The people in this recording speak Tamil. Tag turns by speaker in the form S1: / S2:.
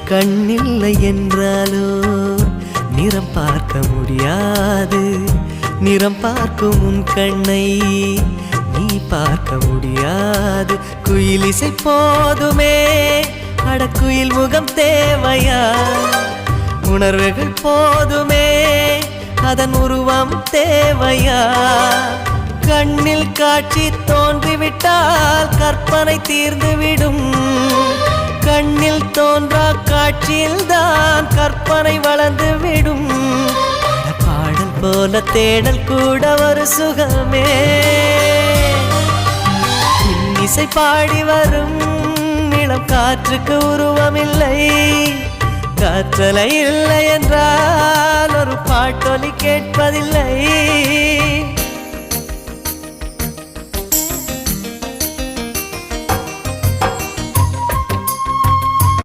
S1: கண்ணில்லை என்றாலோ நிறம் பார்க்க முடியாது. நிறம் பார்க்கும் உன் கண்ணை நீ பார்க்க முடியாது. குயில் இசை போதுமே, அடக்குயில் முகம் தேவையா? உணர்வுகள் போதுமே, அதன் உருவம் தேவையா? கண்ணில் காட்சி தோன்றிவிட்டால் கற்பனை தீர்ந்துவிடும். கண்ணில் தோன்றா காட்சியில் தான் கற்பனை வளர்ந்துவிடும். பாடல் போல தேடல் கூட ஒரு சுகமே. இன்னிசை பாடி வரும் இளம் காற்றுக்கு உருவமில்லை. காற்றலை இல்லை என்றால் ஒரு பாட்டொலி கேட்பதில்லை.